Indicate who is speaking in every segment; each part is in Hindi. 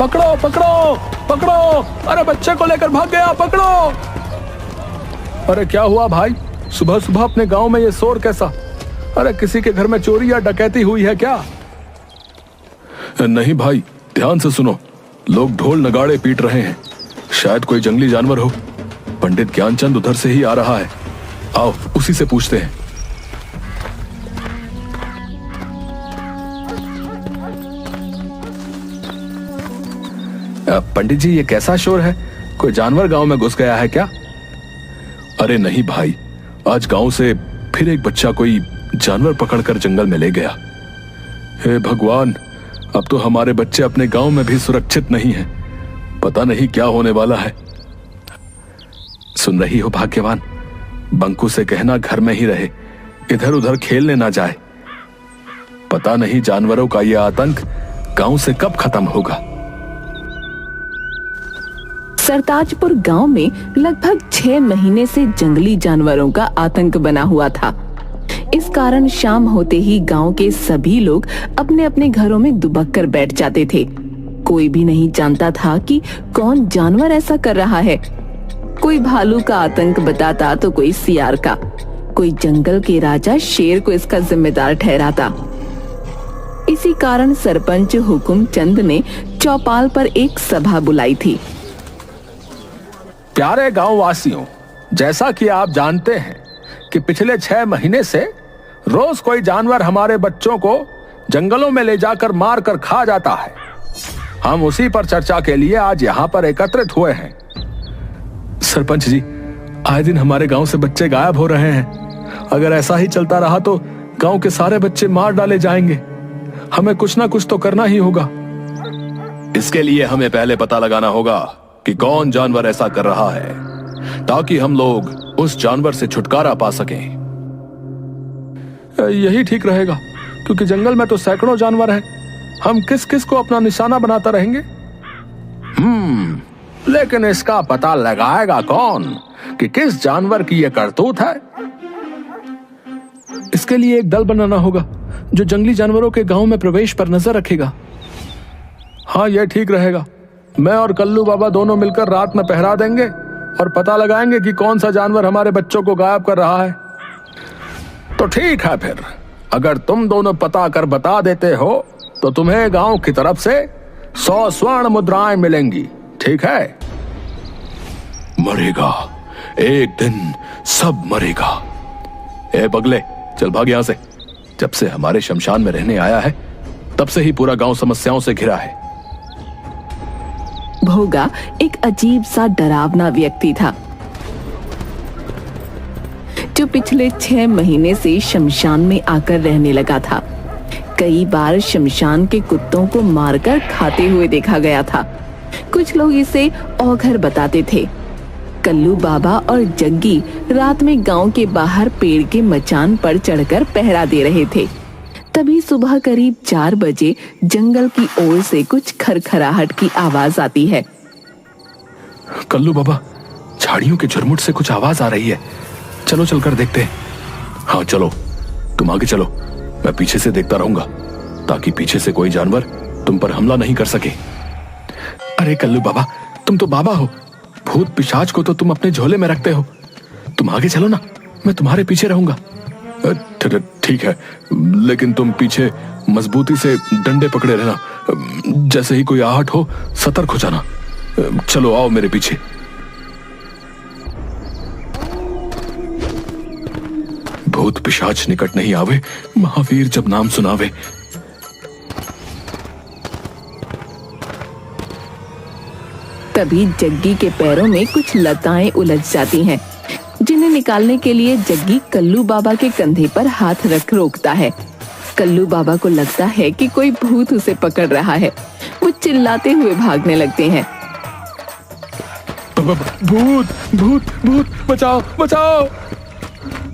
Speaker 1: पकड़ो पकड़ो पकड़ो, अरे बच्चे को लेकर भाग गया, पकड़ो। अरे क्या हुआ भाई, सुबह सुबह अपने गांव में ये शोर कैसा? अरे किसी के घर में चोरी या डकैती हुई है क्या? नहीं भाई, ध्यान से सुनो, लोग ढोल नगाड़े पीट रहे हैं, शायद कोई जंगली जानवर हो। पंडित ज्ञानचंद उधर से ही आ रहा है, आओ उसी से पूछते हैं। पंडित जी, ये कैसा शोर है? कोई जानवर गांव में घुस गया है क्या? अरे नहीं भाई, आज गांव से फिर एक बच्चा कोई जानवर पकड़कर जंगल में ले गया। हे भगवान, अब तो हमारे बच्चे अपने गांव में भी सुरक्षित नहीं हैं। पता नहीं क्या होने वाला है। सुन रही हो भाग्यवान, बंकू से कहना घर में ही रहे, इधर उधर खेलने ना जाए। पता नहीं जानवरों का यह आतंक गांव से कब खत्म होगा।
Speaker 2: सरताजपुर गांव में लगभग 6 महीने से जंगली जानवरों का आतंक बना हुआ था। इस कारण शाम होते ही गांव के सभी लोग अपने अपने घरों में दुबक कर बैठ जाते थे। कोई भी नहीं जानता था कि कौन जानवर ऐसा कर रहा है। कोई भालू का आतंक बताता तो कोई सियार का, कोई जंगल के राजा शेर को इसका जिम्मेदार ठहराता। इसी कारण सरपंच हुकुम चंद ने चौपाल पर एक सभा बुलाई थी।
Speaker 1: प्यारे गांव वासियों, जैसा कि आप जानते हैं कि पिछले 6 महीने से रोज कोई जानवर हमारे बच्चों को जंगलों में ले जाकर मार कर खा जाता है। हम उसी पर चर्चा के लिए आज यहाँ पर एकत्रित हुए हैं। सरपंच जी, आए दिन हमारे गांव से बच्चे गायब हो रहे हैं। अगर ऐसा ही चलता रहा तो गांव के सारे बच्चे मार डाले जाएंगे। हमें कुछ ना कुछ तो करना ही होगा। इसके लिए हमें पहले पता लगाना होगा कि कौन जानवर ऐसा कर रहा है, ताकि हम लोग उस जानवर से छुटकारा पा सकें। यही ठीक रहेगा, क्योंकि जंगल में तो सैकड़ों जानवर हैं। हम किस किस को अपना निशाना बनाता रहेंगे? लेकिन इसका पता लगाएगा कौन कि किस जानवर की यह करतूत है? इसके लिए एक दल बनाना होगा जो जंगली जानवरों के गांव में प्रवेश पर नजर रखेगा। हाँ, यह ठीक रहेगा। मैं और कल्लू बाबा दोनों मिलकर रात में पहरा देंगे और पता लगाएंगे कि कौन सा जानवर हमारे बच्चों को गायब कर रहा है। तो ठीक है, फिर अगर तुम दोनों पता कर बता देते हो तो तुम्हें गांव की तरफ से 100 स्वर्ण मुद्राएं मिलेंगी, ठीक है? मरेगा, एक दिन सब मरेगा। ए बगले, चल भाग यहां से। जब से हमारे शमशान में रहने आया है, तब से ही पूरा गांव समस्याओं से घिरा है।
Speaker 2: भोगा एक अजीब सा डरावना व्यक्ति था, जो पिछले 6 महीने से शमशान में आकर रहने लगा था। कई बार शमशान के कुत्तों को मारकर खाते हुए देखा गया था। कुछ लोग इसे औघर बताते थे। कल्लू बाबा और जग्गी रात में गांव के बाहर पेड़ के मचान पर चढ़कर पहरा दे रहे थे। तभी सुबह करीब 4 बजे जंगल की ओर से कुछ खरखराहट की आवाज आती है।
Speaker 1: कल्लू बाबा, झाड़ियों के झुरमुट से कुछ आवाज आ रही है। चलो चलकर देखते हैं। हाँ चलो, तुम आगे चलो, मैं पीछे से देखता रहूंगा, ताकि पीछे से कोई जानवर तुम पर हमला नहीं कर सके। अरे कल्लू बाबा, तुम तो बाबा हो, भूत पिशाच को तो तुम अपने झोले में रखते हो। तुम आगे चलो ना, मैं तुम्हारे पीछे रहूंगा। ठीक है, लेकिन तुम पीछे मजबूती से डंडे पकड़े रहना। जैसे ही कोई आहट हो, सतर्क हो जाना। चलो आओ मेरे पीछे। भूत पिशाच निकट नहीं आवे, महावीर जब नाम सुनावे।
Speaker 2: तभी जग्गी के पैरों में कुछ लताएं उलझ जाती हैं, जिन्हें निकालने के लिए जग्गी कल्लू बाबा के कंधे पर हाथ रख रोकता है। कल्लू बाबा को लगता है कि कोई भूत उसे पकड़ रहा है। वो चिल्लाते हुए भागने लगते हैं।
Speaker 1: भूत भूत भूत, बचाओ बचाओ।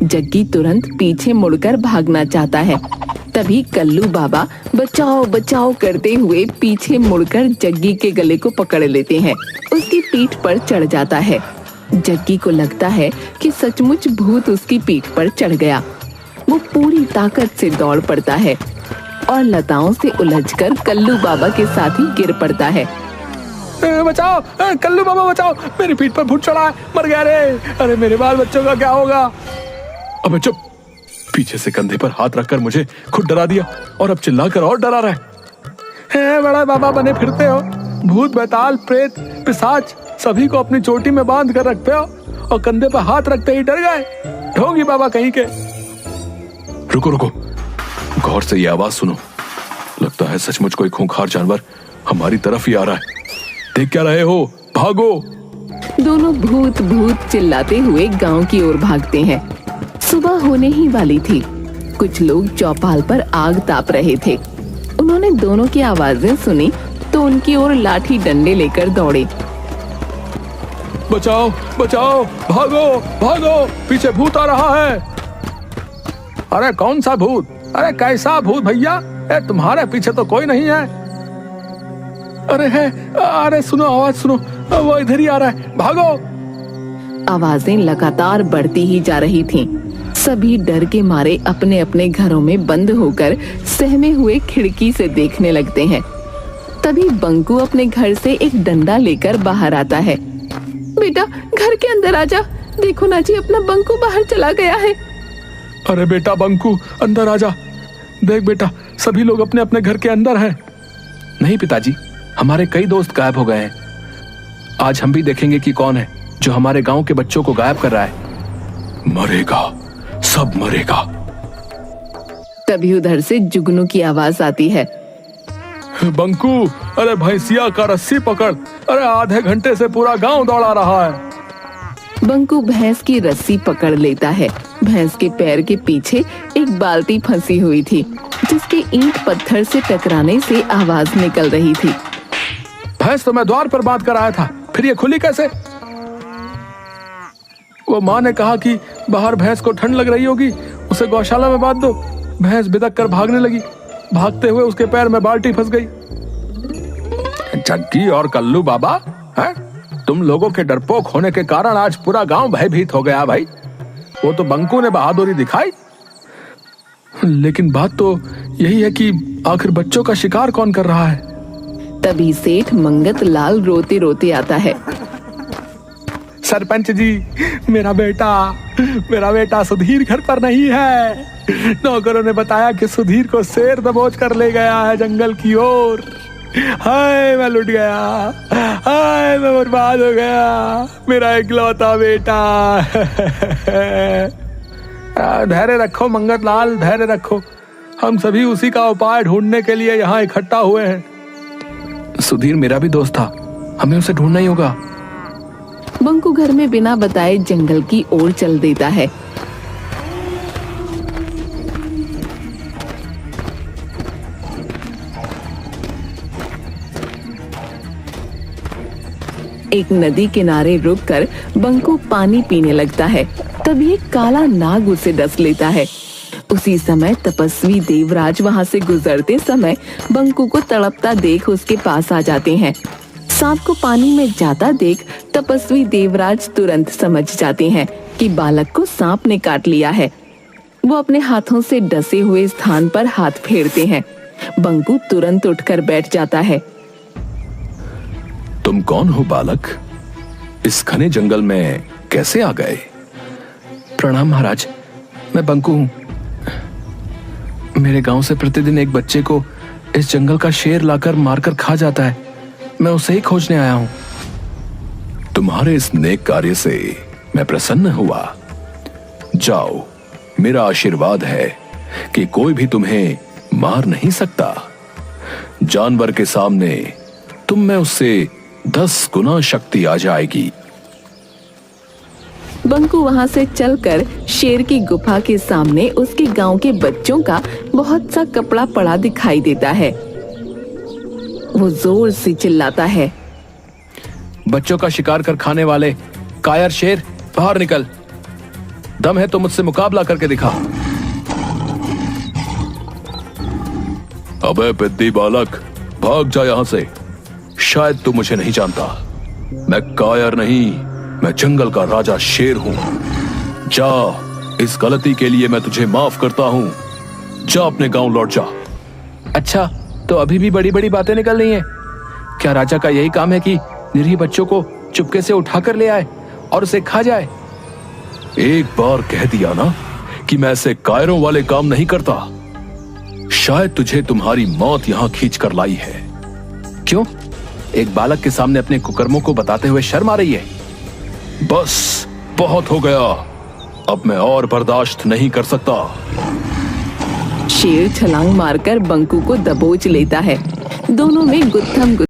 Speaker 2: जग्गी तुरंत पीछे मुड़कर भागना चाहता है। तभी कल्लू बाबा बचाओ बचाओ करते हुए पीछे मुड़कर जग्गी के गले को पकड़ लेते हैं। उसकी पीठ पर चढ़ जाता है। जग्गी को लगता है कि सचमुच भूत उसकी पीठ पर चढ़ गया। वो पूरी ताकत से दौड़ पड़ता है और लताओं से उलझकर कल्लू बाबा के साथ ही गिर पड़ता है।
Speaker 1: बचाओ, कल्लू बाबा बचाओ, मेरी पीठ पर भूत चढ़ा है, मर गया रे। अरे मेरे बाल बच्चों का क्या होगा? अबे चुप, पीछे से कंधे पर हाथ रखकर मुझे खुद डरा दिया और अब चिल्लाकर और डरा रहा है। बड़ा बाबा बने फिरते हो, भूत बैताल प्रेत पिशाच सभी को अपनी चोटी में बांध कर रखते हो और कंधे पर हाथ रखते ही डर गए। ढोंगी बाबा कहीं के। रुको रुको, गौर से ये आवाज सुनो। लगता है सचमुच कोई खूंखार जानवर हमारी तरफ ही आ रहा है। देख क्या रहे हो, भागो।
Speaker 2: दोनों भूत भूत चिल्लाते हुए गांव की ओर भागते हैं। सुबह होने ही वाली थी। कुछ लोग चौपाल पर आग ताप रहे थे। उन्होंने दोनों की आवाजें सुनी तो उनकी ओर लाठी डंडे लेकर दौड़े।
Speaker 1: बचाओ बचाओ, भागो भागो, पीछे भूत आ रहा है। अरे कौन सा भूत? अरे कैसा भूत भैया? तुम्हारे पीछे तो कोई नहीं है। अरे है, अरे सुनो आवाज सुनो, वो इधर ही आ रहा है, भागो।
Speaker 2: आवाजें लगातार बढ़ती ही जा रही थीं। सभी डर के मारे अपने अपने घरों में बंद होकर सहमे हुए खिड़की से देखने लगते हैं। तभी बंकू अपने घर से एक डंडा लेकर बाहर आता है। बेटा घर के अंदर आजा, देखो ना जी अपना बंकू बाहर चला गया है।
Speaker 1: अरे बेटा बंकू अंदर आजा, देख बेटा सभी लोग अपने अपने घर के अंदर हैं। नहीं पिताजी, हमारे कई दोस्त गायब हो गए हैं। आज हम भी देखेंगे कि कौन है जो हमारे गांव के बच्चों को गायब कर रहा है। मरेगा, सब मरेगा।
Speaker 2: तभी उधर से जुगनू की आवाज आती है।
Speaker 1: बंकू, अरे भैंसिया का रस्सी पकड़, अरे आधे घंटे से पूरा गांव दौड़ा रहा है।
Speaker 2: बंकू भैंस की रस्सी पकड़ लेता है। भैंस के पैर के पीछे एक बाल्टी फंसी हुई थी, जिसके ईंट पत्थर से टकराने से आवाज निकल रही थी।
Speaker 1: भैंस तो मैं द्वार पर बांध कर आया था, फिर ये खुली कैसे? वो माँ ने कहा कि बाहर भैंस को ठंड लग रही होगी, उसे गौशाला में बांध दो। भैंस बिदक कर भागने लगी, भागते हुए उसके पैर में बाल्टी फंस गई। जग्गी और कल्लू बाबा, है? तुम लोगों के डरपोक होने के कारण आज पूरा गांव भयभीत हो गया भाई। वो तो बंकू ने बहादुरी दिखाई, लेकिन बात तो यही है कि आखिर बच्चों का शिकार कौन कर रहा है?
Speaker 2: तभी सेठ मंगत लाल रोते रोते आता है।
Speaker 1: सरपंच जी, मेरा बेटा सुधीर घर पर नहीं है। नौकरों ने बताया कि सुधीर को शेर दबोच कर ले गया है जंगल की ओर। हाय मैं लुट गया, हाय मैं बर्बाद हो गया, मेरा इकलौता बेटा। धैर्य रखो मंगत लाल, धैर्य रखो। हम सभी उसी का उपाय ढूंढने के लिए यहाँ इकट्ठा हुए हैं। सुधीर मेरा भी दोस्त था, हमें उसे ढूंढना ही होगा।
Speaker 2: बंकू घर में बिना बताए जंगल की ओर चल देता है। एक नदी किनारे रुककर बंकू पानी पीने लगता है। तभी एक काला नाग उसे डस लेता है। उसी समय तपस्वी देवराज वहां से गुजरते समय बंकू को तड़पता देख उसके पास आ जाते हैं। सांप को पानी में जाता देख तपस्वी देवराज तुरंत समझ जाते हैं कि बालक को सांप ने काट लिया है। वो अपने हाथों से डसे हुए स्थान पर हाथ फेरते हैं। बंकू तुरंत उठकर बैठ जाता है।
Speaker 1: तुम कौन हो बालक? इस घने जंगल में कैसे आ गए? प्रणाम महाराज, मैं बंकू हूँ। मेरे गांव से प्रतिदिन एक बच्चे को इस जंगल का शेर लाकर मारकर खा जाता है। मैं उसे ही खोजने आया हूँ। तुम्हारे इस नेक कार्य से मैं प्रसन्न हुआ। जाओ, मेरा आशीर्वाद है कि कोई भी तुम्हें मार नहीं सकता। जानवर के सामने तुम में उससे 10 गुना शक्ति आ जाएगी।
Speaker 2: बंकू वहां से चलकर शेर की गुफा के सामने उसके गांव के बच्चों का बहुत सा कपड़ा पड़ा दिखाई देता है। वो जोर से चिल्लाता है,
Speaker 1: बच्चों का शिकार कर खाने वाले कायर शेर, बाहर निकल। दम है तो मुझसे मुकाबला करके दिखा। अबे पिद्दी बालक, भाग जा यहां से। शायद तू मुझे नहीं जानता। मैं कायर नहीं, मैं जंगल का राजा शेर हूं। जा, इस गलती के लिए मैं तुझे माफ करता हूं। जा अपने गांव लौट जा। अच्छा, तो अभी भी बड़ी बड़ी बातें निकल रही हैं। क्या राजा का यही काम है कि निरीह बच्चों को चुपके से उठाकर ले आए और उसे खा जाए? एक बार कह दिया ना कि मैं ऐसे कायरों वाले काम नहीं करता। शायद तुझे तुम्हारी मौत यहां खींच कर लाई है। क्यों? एक बालक के सामने अपने कुकर्मों को बताते हुए शर्म आ रही है? बस बहुत हो गया, अब मैं और बर्दाश्त नहीं कर सकता।
Speaker 2: शेर छलांग मारकर बंकू को दबोच लेता है। दोनों में गुत्थम